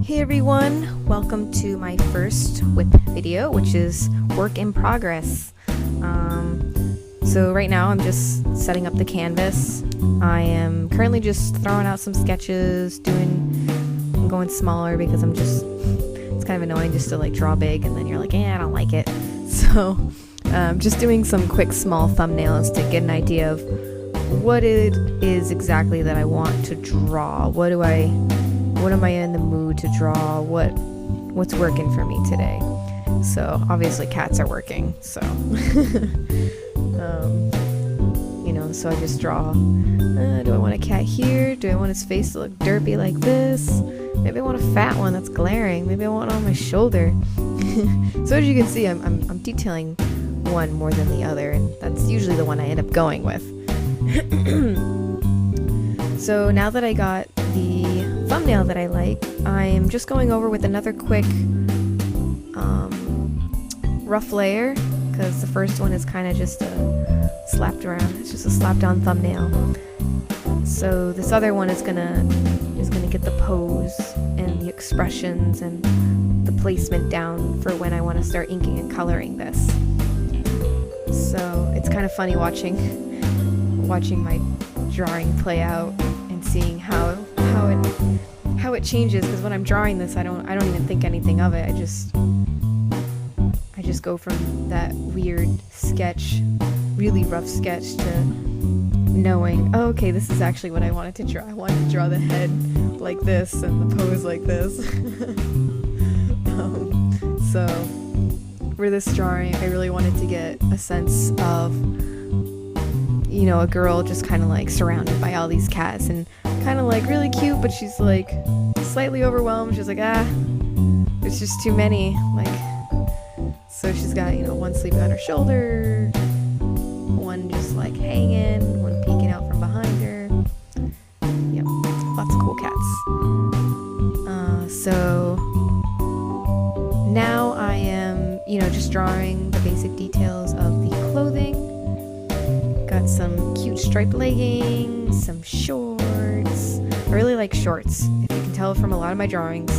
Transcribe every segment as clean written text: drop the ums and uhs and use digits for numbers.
Hey everyone, welcome to my first whip video, which is work in progress. So right now I'm just setting up the canvas. I am currently just throwing out some sketches, I'm going smaller because it's kind of annoying just to like draw big and then you're like, I don't like it. So just doing some quick small thumbnails to get an idea of what it is exactly that I want to draw. What am I in the mood to draw? What's working for me today? So obviously cats are working, so so I just draw. Do I want a cat here? Do I want his face to look derpy like this? Maybe I want a fat one that's glaring. Maybe I want it on my shoulder. So as you can see, I'm detailing one more than the other, and that's usually the one I end up going with. So now that I got the thumbnail that I like, I'm just going over with another quick rough layer, because the first one is kind of just it's just a slapped on thumbnail. So this other one is gonna get the pose and the expressions and the placement down for when I want to start inking and coloring this. So it's kind of funny watching my drawing play out and seeing how it changes, because when I'm drawing this I don't even think anything of it. I just go from that weird sketch, really rough sketch, to knowing, oh, okay, this is actually what I wanted to draw. I wanted to draw the head like this and the pose like this. So for this drawing I really wanted to get a sense of a girl just kind of like surrounded by all these cats and kind of like really cute, but she's like slightly overwhelmed. She's like, it's just too many. So she's got, one sleeping on her shoulder, one just like hanging, one peeking out from behind her. Yep, lots of cool cats. So now I am, just drawing the basic details of the clothing. Got some cute striped leggings, some shorts. I really like shorts. If you can tell from a lot of my drawings,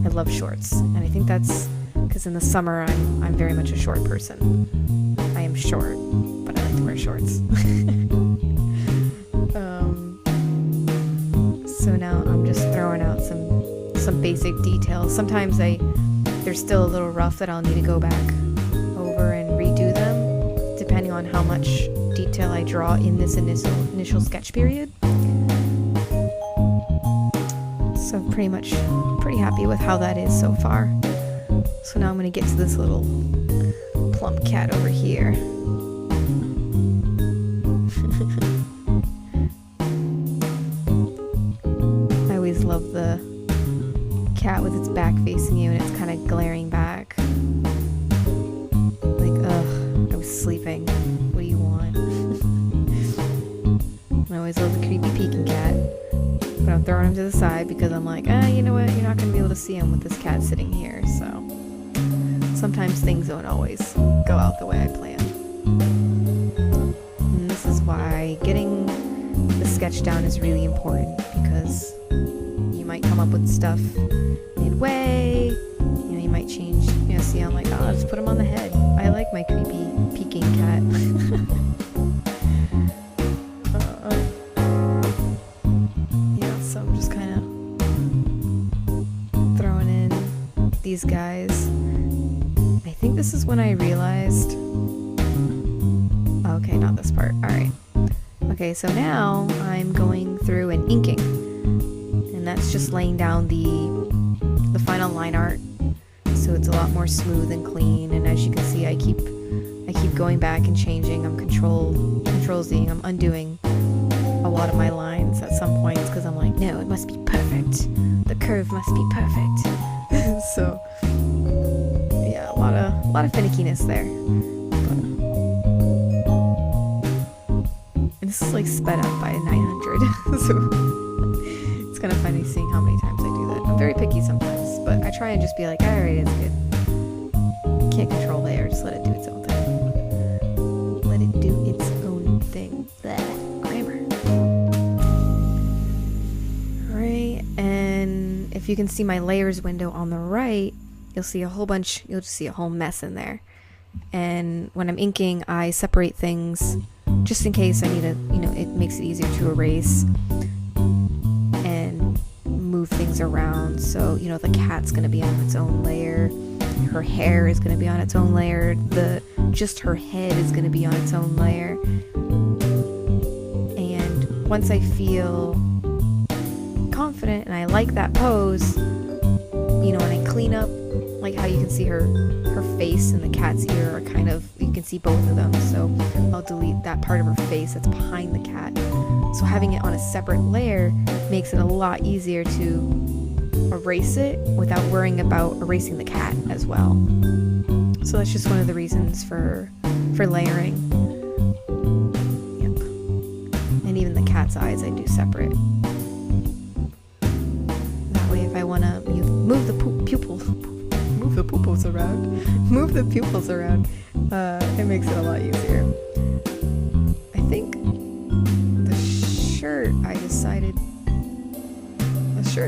I love shorts. And I think that's because in the summer I'm very much a short person. I am short, but I like to wear shorts. So now I'm just throwing out some basic details. Sometimes they're still a little rough that I'll need to go back over and redo them, depending on how much detail I draw in this initial sketch period. So pretty happy with how that is so far. So now I'm going to get to this little plump cat over here. I always love the cat with its back facing you and it's kind of glaring back. Like, ugh, I was sleeping. What do you want? I always love the creepy peeking cat. But I'm throwing him to the side because I'm like, you know what? You're not going to be able to see him with this cat sitting here, so sometimes things don't always go out the way I plan. And this is why getting the sketch down is really important, because you might come up with stuff midway, you might change, see, I'm like, I'll just put him on the head. I like my creepy peeking cat. So I'm just kind of throwing in these guys. I think this is when I realized, okay, not this part. Alright. Okay, so now I'm going through and inking. And that's just laying down the final line art. So it's a lot more smooth and clean. And as you can see, I keep going back and changing. I'm control-Z. I'm undoing a lot of my lines at some points because I'm like, no, it must be perfect. The curve must be perfect. So yeah, a lot of finickiness there. And this is like sped up by 900. So it's kind of funny seeing how many times I do that. I'm very picky sometimes, but I try and just be like, alright, it's good. Can't control layer, just let it do its own thing. Let it do its own thing. Blech. Grammar. Alright, and if if you can see my layers window on the right, you'll just see a whole mess in there. And when I'm inking, I separate things just in case I need to, it makes it easier to erase and move things around. So, the cat's going to be on its own layer. Her hair is going to be on its own layer. Just her head is going to be on its own layer. And once I feel confident and I like that pose, when I clean up, like how you can see her face and the cat's ear are kind of, you can see both of them, so I'll delete that part of her face that's behind the cat. So having it on a separate layer makes it a lot easier to erase it without worrying about erasing the cat as well. So that's just one of the reasons for layering. Yep. And even the cat's eyes I do separate. That way if I want to move the pupils around, it makes it a lot easier. I think the shirt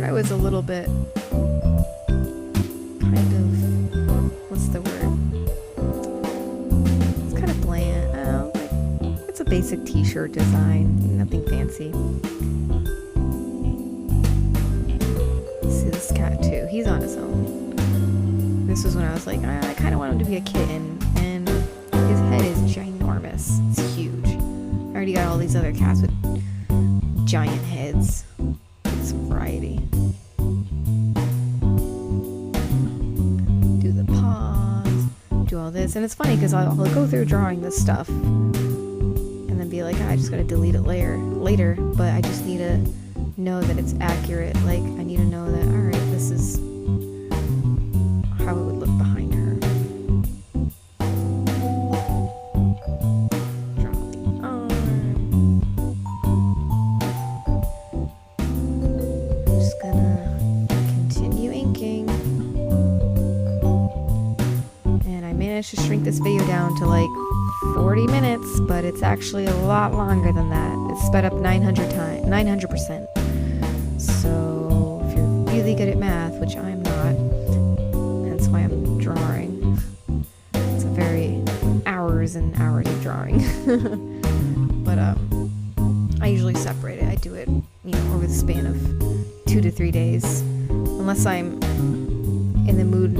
I was a little bit kind of, what's the word? It's kind of bland. It's a basic t-shirt design, nothing fancy. See this cat too, he's on his own. This was when I was like, I kind of want him to be a kitten, and his head is ginormous. It's huge. I already got all these other cats with giant heads. It's a variety. Do the paws, do all this, and it's funny because I'll go through drawing this stuff and then be like, I just gotta delete it later, but I just need to know that it's accurate. Like, I need to know that, alright, this is how it would look behind her. Draw the arm. I'm just gonna continue inking. And I managed to shrink this video down to like 40 minutes, but it's actually a lot longer than that. It's sped up 900%. So if you're really good at math, which I'm not, that's why I'm drawing. It's a very hours and hours of drawing. But I usually separate it. I do it, over the span of 2 to 3 days, unless I'm in the mood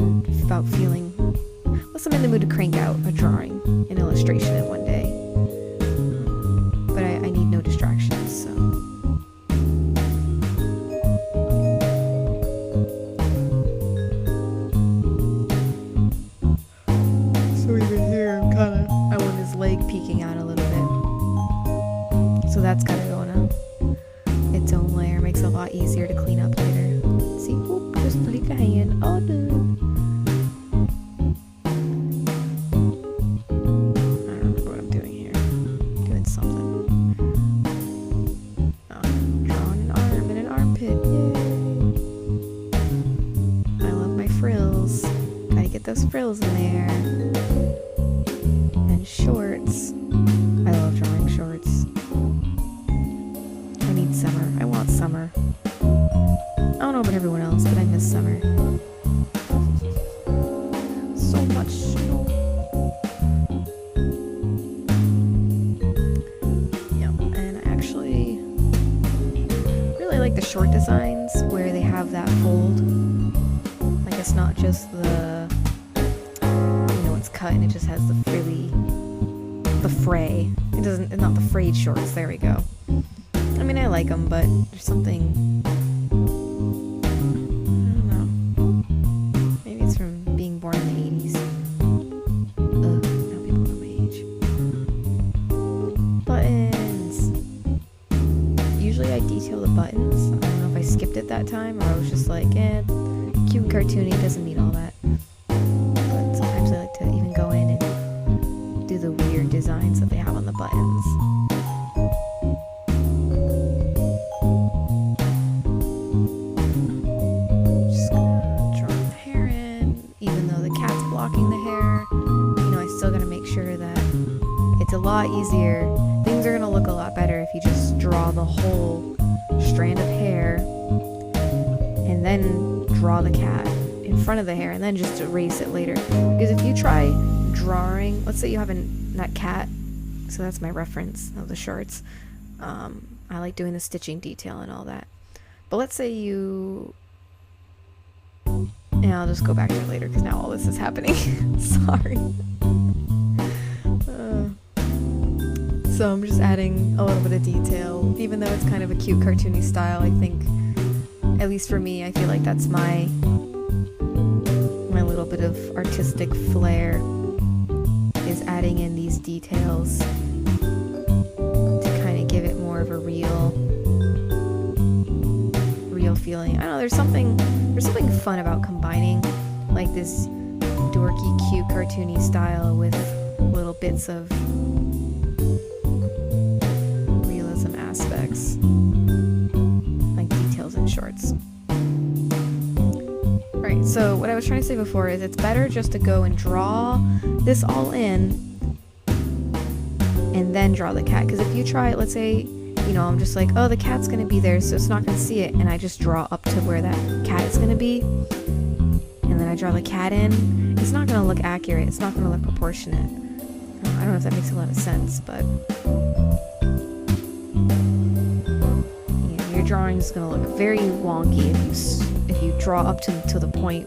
to crank out a drawing, an illustration in one day. But I need no distractions, so. So even here, I want his leg peeking out a little bit. So that's gotta go in its own layer. Makes it a lot easier to clean up later. See, whoop, just delete the hand. All done. I don't remember what I'm doing here. Doing something. Oh, drawing an arm and an armpit. Yay! I love my frills. Gotta get those frills in there. And shorts. I love drawing shorts. I need summer. I want summer. I don't know about everyone else, but I miss summer. So much snow. Yeah, and I actually really like the short designs where they have that fold. Like it's not just it's cut and it just has the fray. It's not the frayed shorts. There we go. I mean, I like them, but there's something, I don't know, maybe it's from being born in the 80s. Now people know my age. Buttons. Usually I detail the buttons. I don't know if I skipped it that time or I was just like, cute and cartoony, doesn't need all that. But sometimes I like to even go in and do the weird designs that they have on the buttons. It's a lot easier. Things are going to look a lot better if you just draw the whole strand of hair and then draw the cat in front of the hair and then just erase it later. Because if you try drawing, let's say you have that cat, so that's my reference of the shorts. I like doing the stitching detail and all that. But let's say you, and I'll just go back to it later because now all this is happening. Sorry. So I'm just adding a little bit of detail, even though it's kind of a cute cartoony style. I think, at least for me, I feel like that's my little bit of artistic flair, is adding in these details to kind of give it more of a real feeling. I don't know, there's something fun about combining like this dorky, cute, cartoony style with little bits of realism aspects, like details in shorts. Alright, so what I was trying to say before is it's better just to go and draw this all in and then draw the cat. Because if you try it, let's say, you know, I'm just like, oh, the cat's gonna be there, so it's not gonna see it, and I just draw up to where that cat is gonna be, and then I draw the cat in, it's not gonna look accurate, it's not gonna look proportionate. I don't know if that makes a lot of sense, but your drawing is gonna look very wonky if you draw up to the point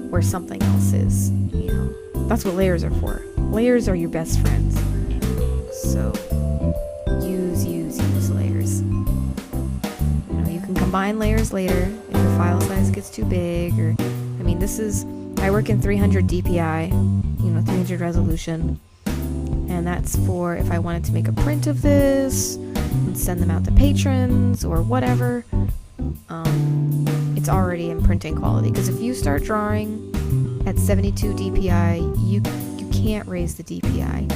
where something else is. You know, that's what layers are for. Layers are your best friends. So use layers. You know, you can combine layers later if your file size gets too big, or I mean, I work in 300 DPI, you know, 300 resolution, and that's for if I wanted to make a print of this and send them out to patrons or whatever. It's already in printing quality, because if you start drawing at 72 DPI, you can't raise the DPI.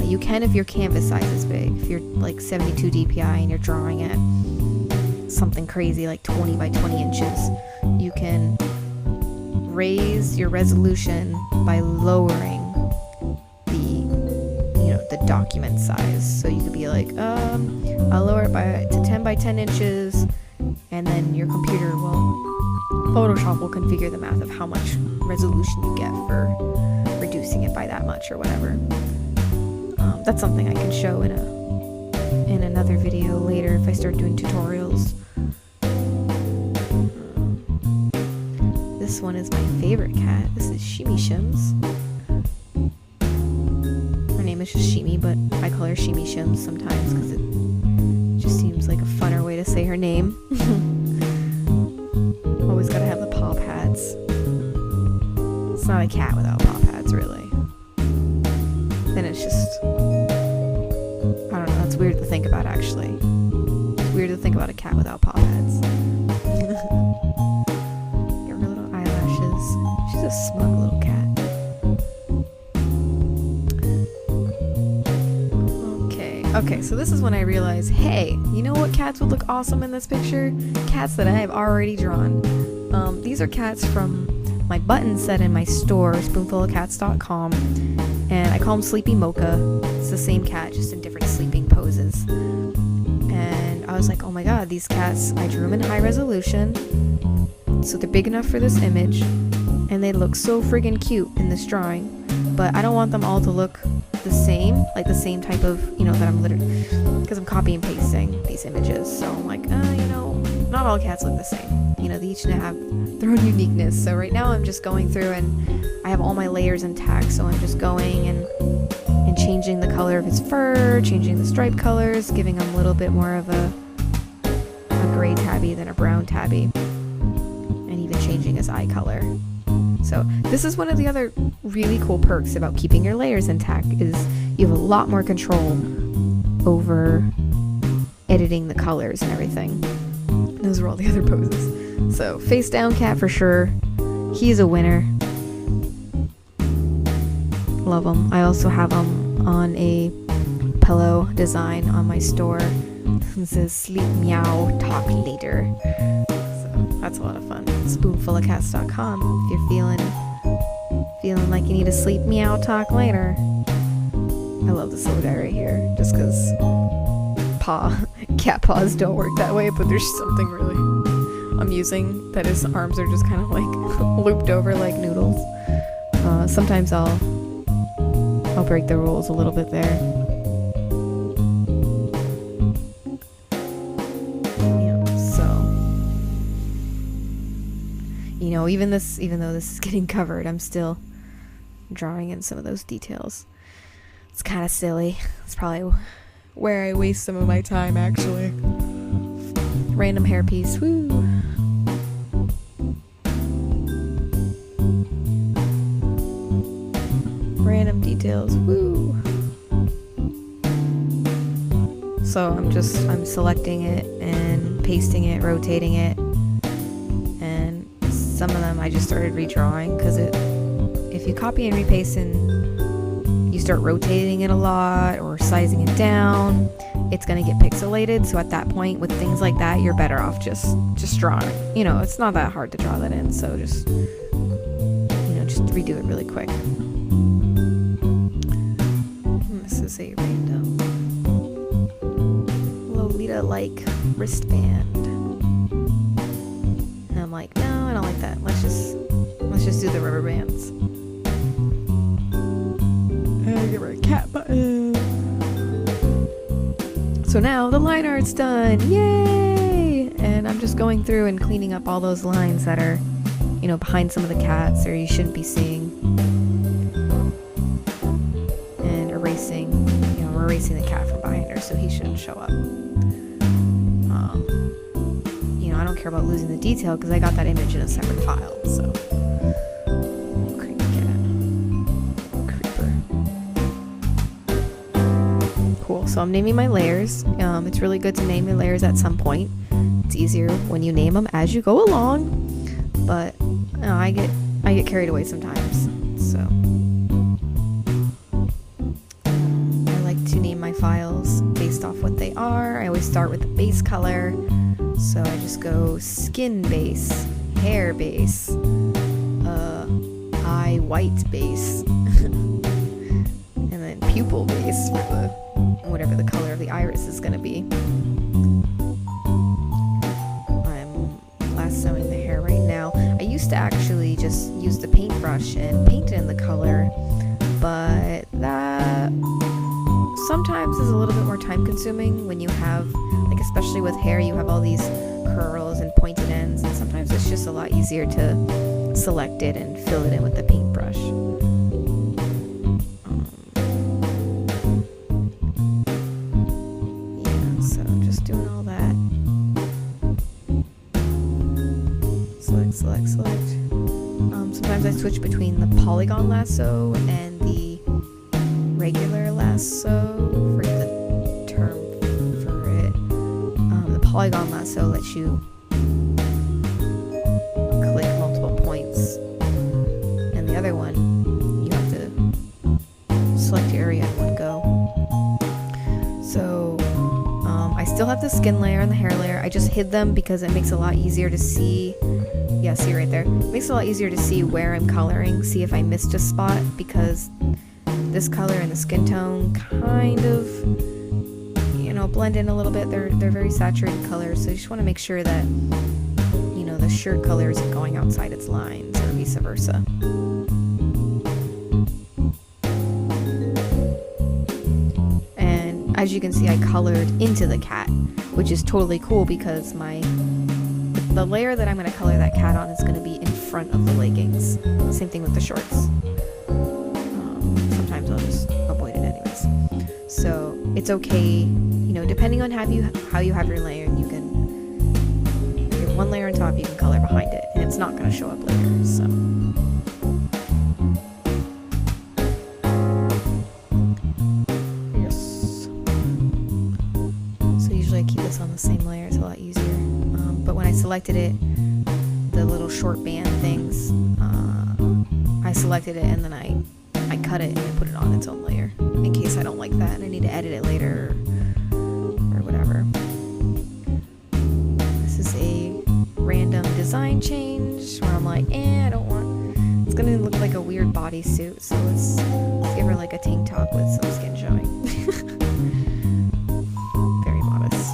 You can if your canvas size is big. If you're like 72 DPI and you're drawing at something crazy like 20 by 20 inches, you can raise your resolution by lowering the document size. So you could be like, I'll lower it to 10 by 10 inches, and then your computer Photoshop will configure the math of how much resolution you get for reducing it by that much or whatever. That's something I can show in another video later if I start doing tutorials. This one is my favorite cat. This is Shimmy Shims. Her name is just Shimmy, but I call her Shimmy Shims sometimes because it just seems like a funner way to say her name. Always gotta have the paw pads. It's not a cat without paw pads, really. Then it's just, I don't know, that's weird to think about, actually. It's weird to think about a cat without paw pads. Get her little eyelashes. She's a smug little cat. Okay, so this is when I realized, hey, you know what cats would look awesome in this picture? Cats that I have already drawn. These are cats from my button set in my store, spoonfulofcats.com, and I call him Sleepy Mocha. It's the same cat, just in different sleeping poses. And I was like, oh my god, these cats, I drew them in high resolution, so they're big enough for this image, and they look so friggin' cute in this drawing, but I don't want them all to look the same, like the same type of, you know, that I'm literally, because I'm copy and pasting these images, so I'm like, you know, not all cats look the same, you know, they each have their own uniqueness. So right now I'm just going through and I have all my layers intact, so I'm just going and changing the color of his fur, changing the stripe colors, giving him a little bit more of a gray tabby than a brown tabby, and even changing his eye color. So this is one of the other really cool perks about keeping your layers intact, is you have a lot more control over editing the colors and everything. Those are all the other poses. So face down cat for sure. He's a winner. Love him. I also have him on a pillow design on my store. It says sleep meow talk later. That's a lot of fun. Spoonfulofcats.com if you're feeling like you need to sleep meow talk later. I love this little guy right here, just because cat paws don't work that way, but there's something really I'm using that his arms are just kind of like looped over like noodles. Sometimes I'll break the rules a little bit there. Even though this is getting covered, I'm still drawing in some of those details. It's kind of silly. It's probably where I waste some of my time, actually. Random hairpiece, woo! Random details, woo! So I'm selecting it and pasting it, rotating it, and some of them I just started redrawing because if you copy and repaste and you start rotating it a lot or sizing it down, it's going to get pixelated. So at that point, with things like that, you're better off just drawing. It's not that hard to draw that in, so just redo it really quick. This is a random Lolita-like wristband. And I'm like, no, I don't like that. Let's just do the rubber bands. And get rid of cat button. So now the line art's done. Yay! And I'm just going through and cleaning up all those lines that are, behind some of the cats or you shouldn't be seeing. And erasing the cat from behind her so he shouldn't show up. I don't care about losing the detail because I got that image in a separate file, so. Creepy cat. Creeper. Cool, so I'm naming my layers. It's really good to name your layers at some point. It's easier when you name them as you go along, but I get carried away sometimes, so. I like to name my files based off what they are. I always start with the base color. So I just go skin base, hair base, eye white base, and then pupil base for whatever the color of the iris is going to be. I'm lassoing the hair right now. I used to actually just use the paintbrush and paint it in the color, but that sometimes is a little bit more time consuming when you have, especially with hair, you have all these curls and pointed ends, and sometimes it's just a lot easier to select it and fill it in with the paintbrush. Yeah, so I'm just doing all that. Select. Sometimes I switch between the polygon lasso and the regular lasso. Forget the term for it. The polygon lasso lets you click multiple points, and the other one you have to select your area in one go. So I still have the skin layer and the hair layer. I just hid them because it makes it a lot easier to see. Yeah, see right there. It makes it a lot easier to see where I'm coloring, see if I missed a spot, because this color and the skin tone kind of, blend in a little bit. They're very saturated colors, so you just want to make sure that, the shirt color isn't going outside its lines or vice versa. And as you can see, I colored into the cat, which is totally cool because the layer that I'm going to color that cat on is going to be in front of the leggings. Same thing with the shorts. Sometimes I'll just avoid it anyways. So it's okay, depending on how you have your layer, you can, if you have one layer on top, you can color behind it, and it's not going to show up later, so. Yes. So usually I keep this on the same layer, it's a lot easier. But when I selected it, the little short band things, I selected it and then I cut it and I put it on its own layer in case I don't like that and I need to edit it later or whatever. This is a random design change where I'm like, I don't want, it's gonna look like a weird bodysuit, so let's give her like a tank top with some skin showing. Very modest.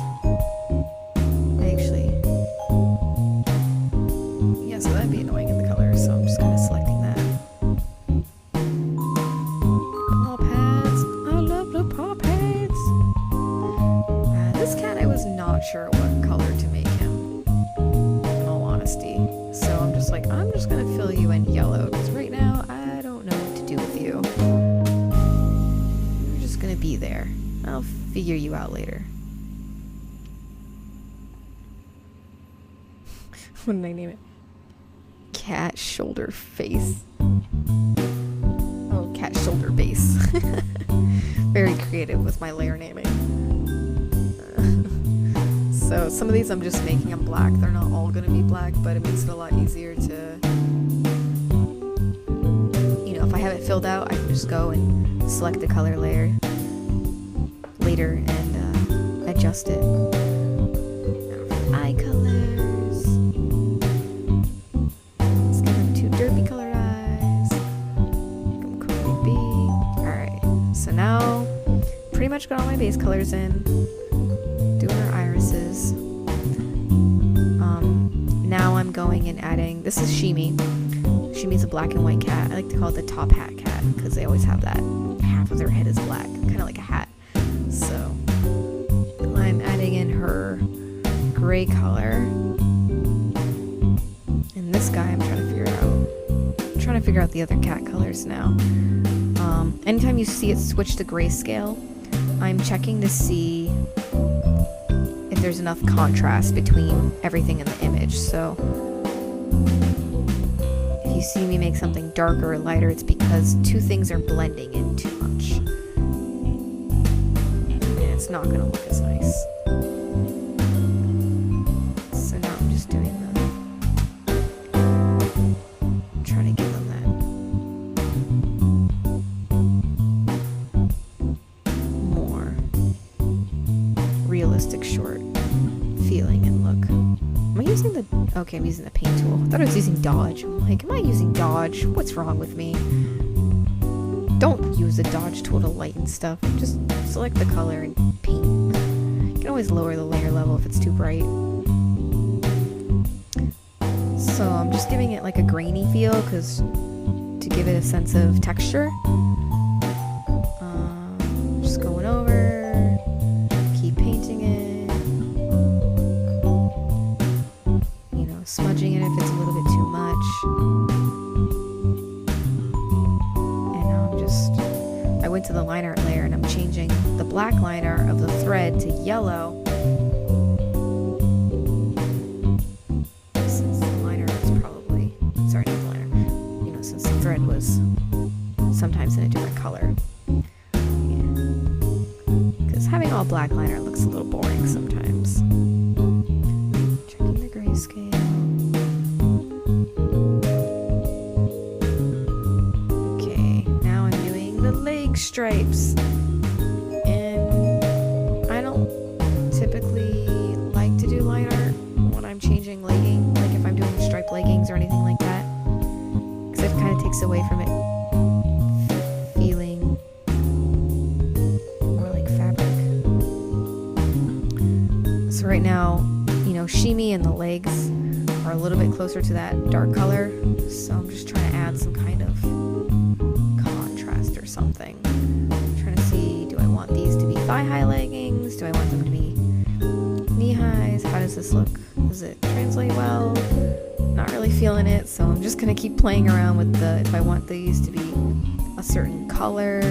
was not sure what color to make him, in all honesty. So I'm just like, I'm just gonna fill you in yellow, because right now I don't know what to do with you. You're just gonna be there. I'll figure you out later. What did I name it? Cat shoulder face. Oh, cat shoulder base. Very creative with my layer naming. So some of these I'm just making them black. They're not all gonna be black, but it makes it a lot easier to, you know, if I have it filled out, I can just go and select the color layer later and adjust it. Now for eye colors, let's give them 2 derpy colored eyes. Make them creepy. Alright, so now pretty much got all my base colors in. Doing our irises. Now I'm going and adding, this is Shimi. Shimi's a black and white cat. I like to call it the top hat cat because they always have that half of their head is black, kind of like a hat. So I'm adding in her gray color. And this guy I'm trying to figure out. I'm trying to figure out the other cat colors now. Anytime you see it switch to grayscale, I'm checking to see if there's enough contrast between everything in the image. So if you see me make something darker or lighter, it's because 2 things are blending in too much. And it's not going to look as nice. So now I'm just doing I'm trying to give them that more realistic short feeling and look. Am I using the... Okay, I'm using the paint tool. I thought I was using dodge. I'm like, am I using dodge? What's wrong with me? Don't use the dodge tool to lighten stuff. Just select the color and paint. You can always lower the layer level if it's too bright. So I'm just giving it like a grainy feel because to give it a sense of texture. Just going over, keep painting it. Smudging it if it's a little bit too much. And now I went to the line art layer and I'm changing the black line art of the thread to yellow. Since the line art was probably, sorry, not the line art, you know, since the thread was sometimes in a different color. Because having all black line art looks a little boring sometimes. Checking the grayscale. Stripes, and I don't typically like to do line art when I'm changing legging, like if I'm doing striped leggings or anything like that, because it kind of takes away from it feeling more like fabric. So right now, you know, Shimi and the legs are a little bit closer to that dark color, so I'm just trying to add some kind of contrast or something. I'm trying to see, do I want these to be thigh-high leggings? Do I want them to be knee-highs? How does this look? Does it translate well? Not really feeling it, so I'm just going to keep playing around with if I want these to be a certain color.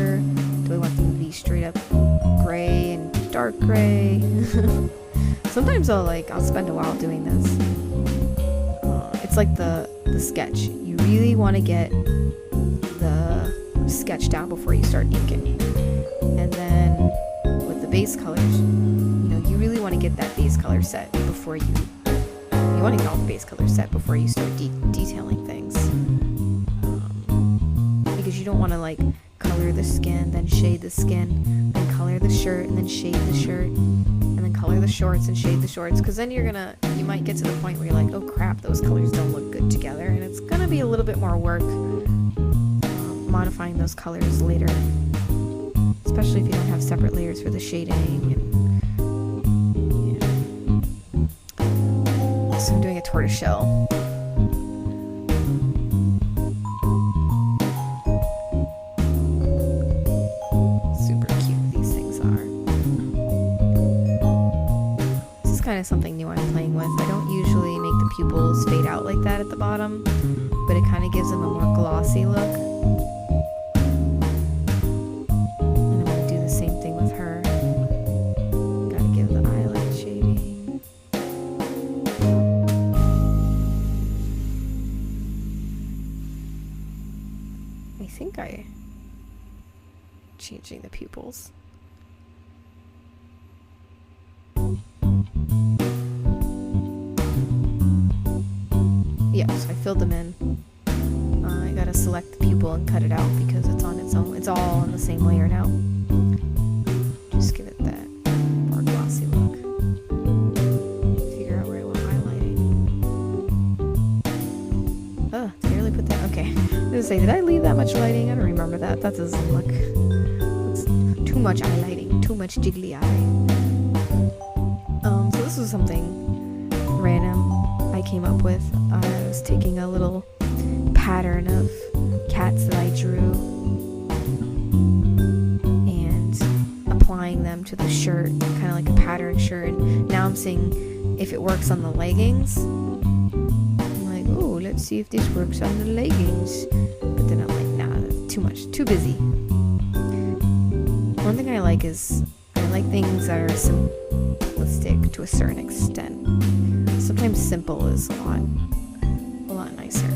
Do I want them to be straight up gray and dark gray? Sometimes I'll spend a while doing this. It's like the sketch. You really want to get the sketch down before you start inking. And then with the base colors, you know, you really want to get that base color set before you want to get all the base colors set before you start detailing things. Because you don't want to color the skin, then shade the skin, then color the shirt, and then shade the shirt, and then color the shorts and shade the shorts, because then you might get to the point where you're like, oh crap, those colors don't look good together, and it's gonna be a little bit more work modifying those colors later, especially if you don't have separate layers for the shading. And yeah. So I'm doing a tortoiseshell. kind of something new I'm playing with. I don't usually make the pupils fade out like that at the bottom, but it kind of gives them a more glossy look. And I'm going to do the same thing with her. Gotta give the eyelid shading. I think I'm changing the pupils. Yep, so I filled them in. I gotta select the pupil and cut it out because it's on its own. It's all on the same layer now. Just give it that more glossy look. Figure out where I want highlighting. Oh, did I really put that? Okay. I was gonna say, did I leave that much lighting? I don't remember that. That doesn't look... Looks too much highlighting. Too much jiggly eye. So this was something random I came up with. I was taking a little pattern of cats that I drew and applying them to the shirt, kind of like a pattern shirt. And now I'm seeing if it works on the leggings. I'm like, oh, let's see if this works on the leggings. But then I'm like, nah, that's too much, too busy. One thing I like is I like things that are simplistic to a certain extent. Sometimes simple is a lot nicer.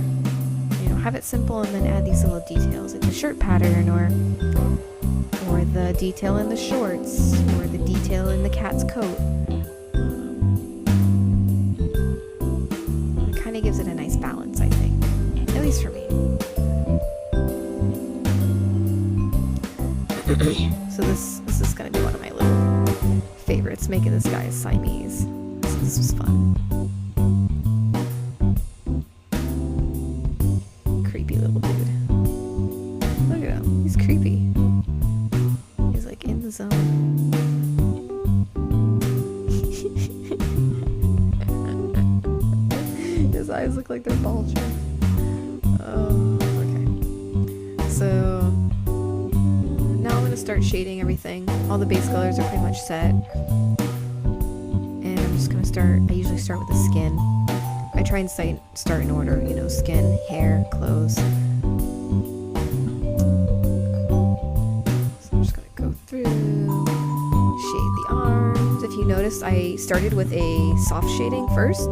You know, have it simple and then add these little details, like the shirt pattern, or the detail in the shorts, or the detail in the cat's coat. It kind of gives it a nice balance, I think, at least for me. So this is gonna be one of my little favorites, making this guy a Siamese. So this was fun. Creepy little dude. Look at him. He's creepy. He's like in the zone. His eyes look like they're bulging. Oh, okay. So now I'm gonna start shading everything. All the base colors are pretty much set. And I'm just gonna start, I usually start with the skin. I try and start in order, you know, skin, hair, clothes. So I'm just gonna go through, shade the arms. If you notice, I started with a soft shading first.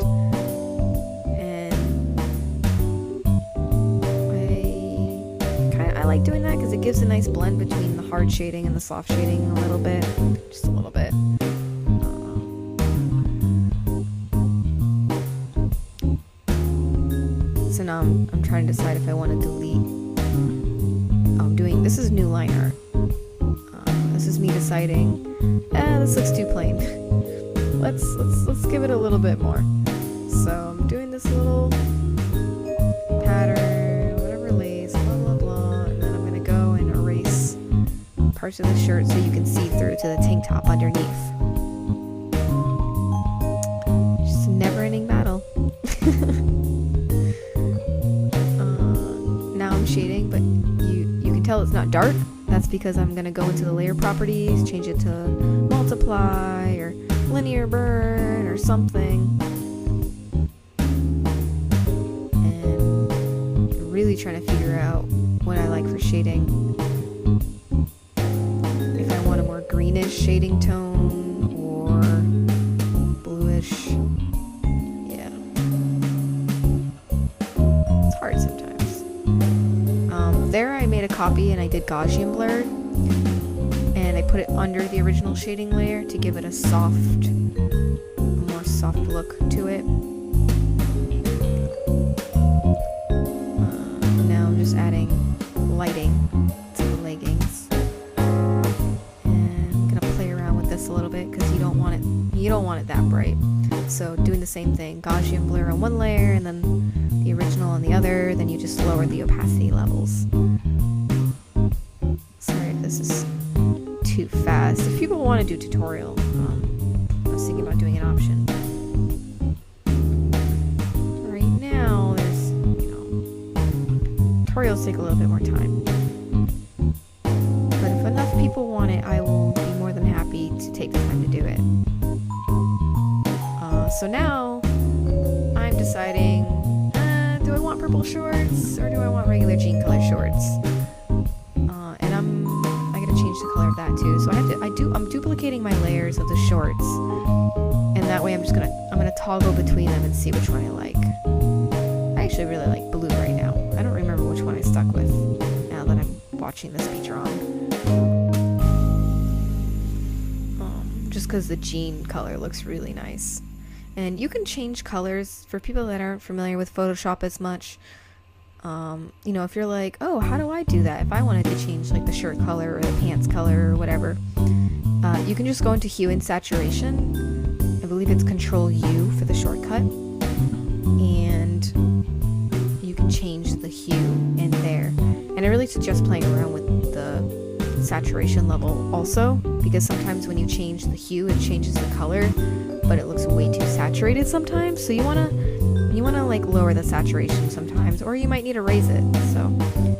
And I like doing that because it gives a nice blend between the hard shading and the soft shading a little bit. Just a little bit. So now I'm trying to decide if I want to delete. This is new line art. This is me deciding, this looks too plain. Let's give it a little bit more. So I'm doing this little pattern, whatever lays, blah blah blah, and then I'm gonna go and erase parts of the shirt so you can see through to the tank top underneath. Just a never-ending battle. Now I'm shading, but you can tell it's not dark. That's because I'm gonna go into the layer properties, change it to multiply or linear burn or something, and really trying to figure out what I like for shading. If I want a more greenish shading tone or bluish. Yeah, it's hard sometimes. There I made a copy and I did Gaussian blurred, and I put it under the original shading layer to give it a more soft look to it. Now I'm just adding lighting to the leggings, and I'm gonna play around with this a little bit because you don't want it that bright. So doing the same thing, Gaussian blur on one layer and then the original on the other, then you just lower the opacity levels. Sorry if this is too fast. If people want to do tutorial, I was thinking about doing an option. Right now, there's, tutorials take a little bit more time. But if enough people want it, I will be more than happy to take the time to do it. So now I'm deciding, do I want purple shorts or do I want regular jean color shorts? And I gotta change the color of that too. So I'm duplicating my layers of the shorts, and that way I'm gonna toggle between them and see which one I like. I actually really like blue right now. I don't remember which one I stuck with now that I'm watching this be drawn. Just because the jean color looks really nice. And you can change colors for people that aren't familiar with Photoshop as much. You know, if you're like, oh, how do I do that? If I wanted to change like the shirt color or the pants color or whatever, you can just go into hue and saturation. I believe it's Control U for the shortcut. And you can change the hue in there. And I really suggest playing around with the saturation level also, because sometimes when you change the hue it changes the color, but it looks way too saturated sometimes, so you want to like lower the saturation sometimes, or you might need to raise it. So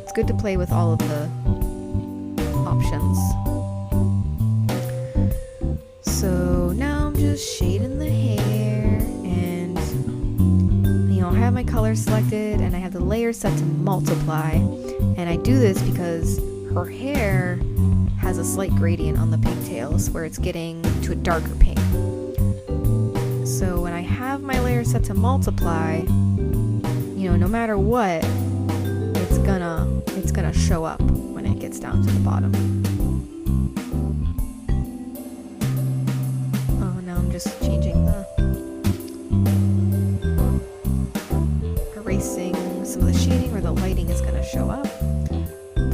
it's good to play with all of the options. So now I'm just shading the hair, and you know, I have my color selected and I have the layer set to multiply, and I do this because her hair has a slight gradient on the pigtails where it's getting to a darker pink. So when I have my layer set to multiply, you know, no matter what, it's gonna show up when it gets down to the bottom. Oh, now I'm just changing erasing some of the shading where the lighting is gonna show up.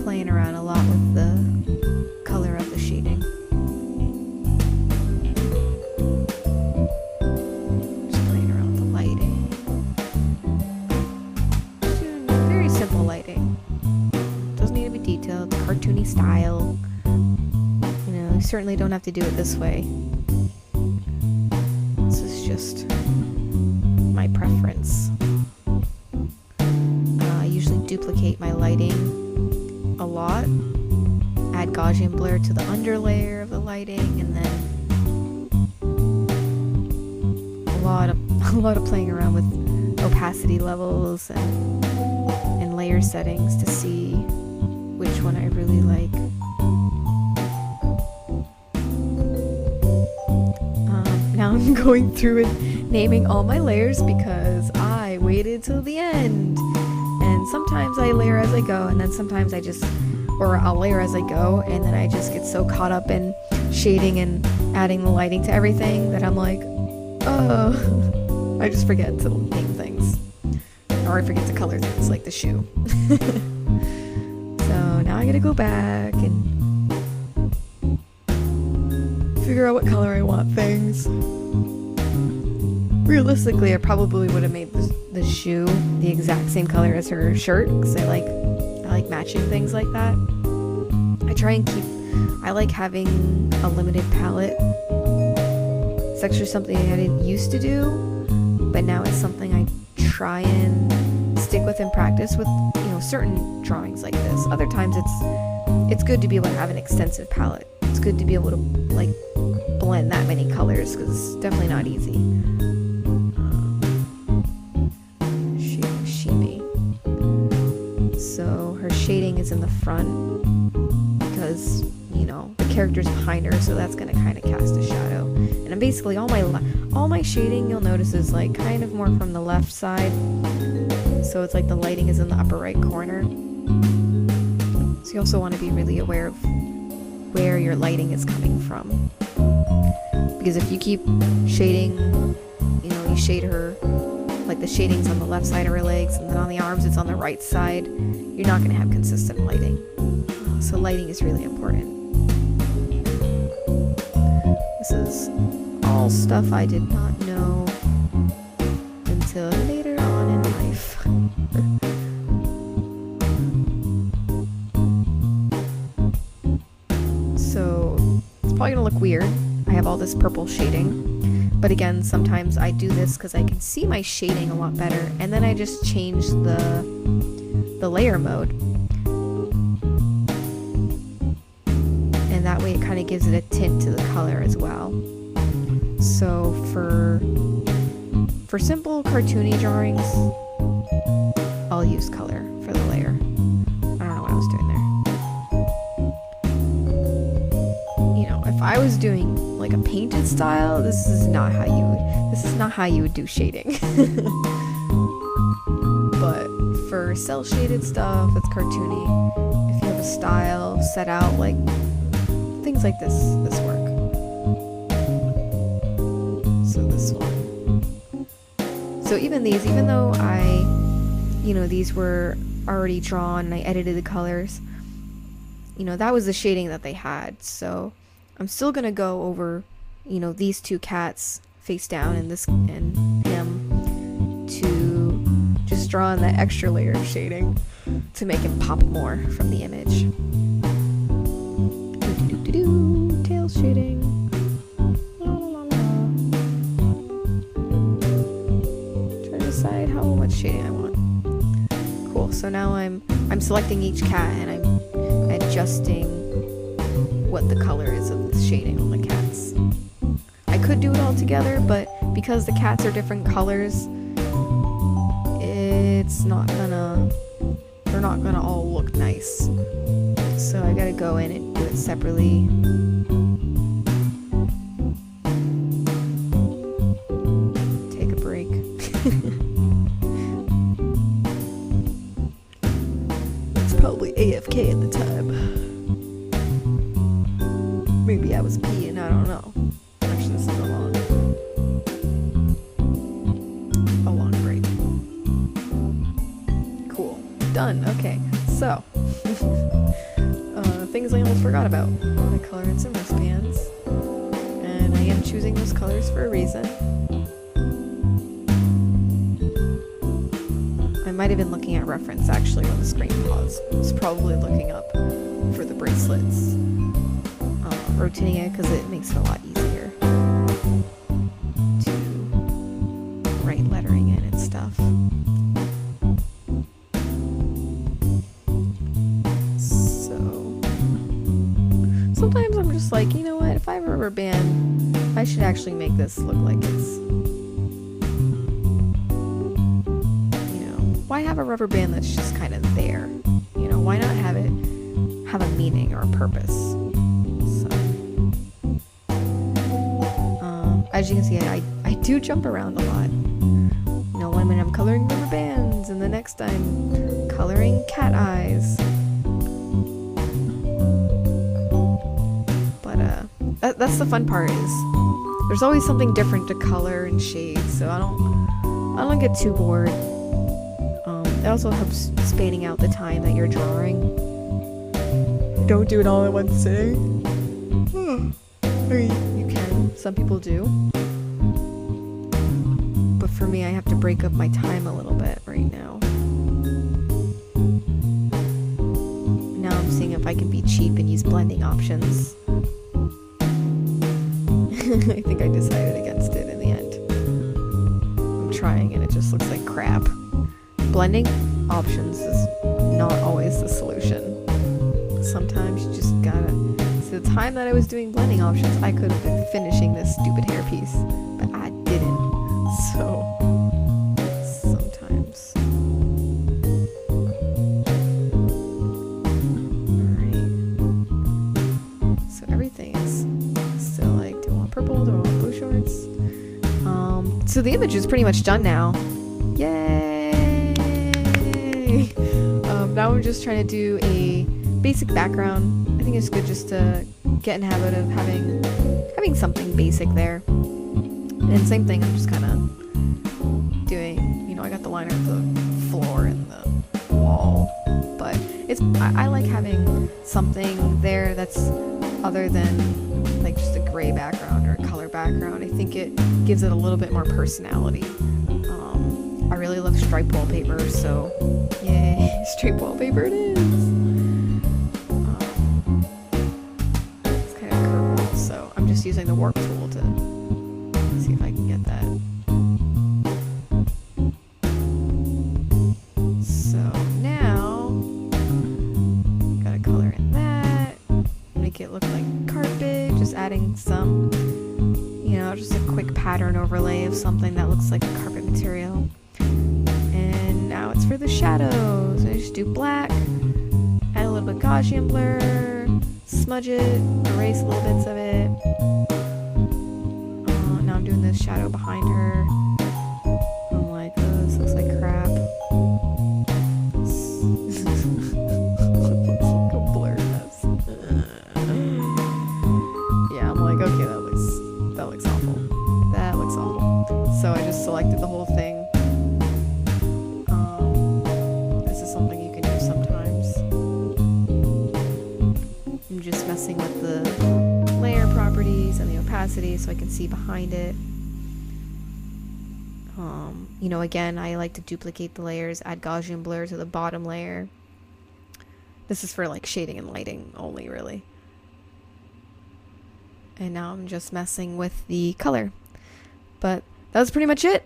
Playing around a lot with the color of the shading. Just playing around with the lighting. Very simple lighting. Doesn't need to be detailed, cartoony style. You know, you certainly don't have to do it this way. This is just my preference. I usually duplicate my lighting a lot, add Gaussian blur to the underlayer of the lighting, and then a lot of playing around with opacity levels and layer settings to see which one I really like. Now I'm going through and naming all my layers because I waited till the end. And sometimes I layer as I go, and then sometimes I'll layer as I go, and then I just get so caught up in shading and adding the lighting to everything that I'm like, oh, I just forget to name things. Or I forget to color things, like the shoe. So now I gotta go back and figure out what color I want things. Realistically, I probably would have made the shoe the exact same color as her shirt, because I like matching things like that. I like having a limited palette. It's actually something I didn't used to do, but now it's something I try and stick with in practice with, you know, certain drawings like this. Other times it's good to be able to have an extensive palette. It's good to be able to like blend that many colors, because it's definitely not easy. So her shading is in the front because, you know, the character's behind her, so that's gonna kind of cast a shadow. And I'm basically all my shading, you'll notice, is like kind of more from the left side. So it's like the lighting is in the upper right corner. So you also want to be really aware of where your lighting is coming from, because if you keep shading, you know, you shade her like the shading's on the left side of her legs, and then on the arms it's on the right side, you're not going to have consistent lighting. So lighting is really important. This is all stuff I did not know until later on in life. So it's probably going to look weird. I have all this purple shading. But again, sometimes I do this because I can see my shading a lot better, and then I just change the layer mode. And that way it kind of gives it a tint to the color as well. So for For simple cartoony drawings, I'll use color for the layer. I don't know what I was doing there. You know, if I was doing like a painted style, this is not how you would do shading. But for cell shaded stuff, it's cartoony. If you have a style set out, like things like this work. So this one. So even these, even though these were already drawn and I edited the colors, that was the shading that they had. So I'm still gonna go over, these two cats face down and him to just draw in that extra layer of shading to make him pop more from the image. Tail shading. Trying to decide how much shading I want. Cool. So now I'm selecting each cat and I'm adjusting what the color is of the shading on the cats. I could do it all together, but because the cats are different colors, they're not gonna all look nice. So I gotta go in and do it separately. Take a break. It's probably AFK at the time. Maybe I was peeing, I don't know. Actually, this is a long break. Cool. Done. Okay. So, things I almost forgot about. I want to color in some wristbands. And I am choosing those colors for a reason. I might have been looking at reference actually when the screen paused. I was probably looking up for the bracelets. Rotating it because it makes it a lot easier to write lettering in and stuff. So sometimes I'm just like, you know what, if I have a rubber band, I should actually make this look like it's, why have a rubber band that's just kind of there? Why not have it have a meaning or a purpose? As you can see, I do jump around a lot. One minute I'm coloring rubber bands, and the next I'm coloring cat eyes. But that's the fun part, is there's always something different to color and shade, so I don't get too bored. It also helps spanning out the time that you're drawing. Don't do it all in one sitting. Or you can. Some people do. But for me, I have to break up my time a little bit right now. Now I'm seeing if I can be cheap and use blending options. I think I decided against it in the end. I'm trying and it just looks like crap. Blending options is not always the solution. Sometimes you just gotta... So the time that I was doing blending options, I could have been finishing this stupid hairpiece, but I didn't. So sometimes. Alright. So everything is still like, do I want purple? Do I want blue shorts? So the image is pretty much done now. Yay! Now I'm just trying to do a basic background. I think it's good just to get in the habit of having something basic there. And same thing, I'm just kind of doing, I got the liner of the floor and the wall, but I like having something there that's other than like just a gray background or a color background. I think it gives it a little bit more personality. I really love striped wallpaper, so yay, striped wallpaper it is. It's kind of curved, so I'm just using the warp tool to see if I can get that. So now, gotta color in that, make it look like carpet, just adding some, just a quick pattern overlay of something that looks like a carpet material. And now it's for the shadows. I just do black, add a little bit Gaussian blur, smudge it, erase little bits of it. Now I'm doing this shadow behind her. I'm like, oh, this looks like crap. Yeah, I'm like, okay, that looks awful. That looks awful. So I just selected the whole thing. This is something you can do sometimes. I'm just messing with the layer properties and the opacity so I can see behind it. You know, again, I like to duplicate the layers, add Gaussian blur to the bottom layer. This is for like shading and lighting only, really. And now I'm just messing with the color. But that was pretty much it.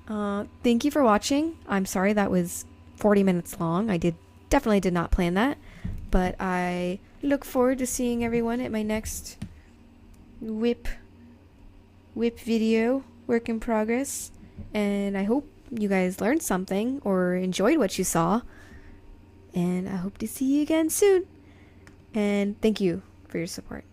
Thank you for watching. I'm sorry that was 40 minutes long. I definitely did not plan that. But I look forward to seeing everyone at my next whip video, work in progress. And I hope you guys learned something or enjoyed what you saw. And I hope to see you again soon. And thank you for your support.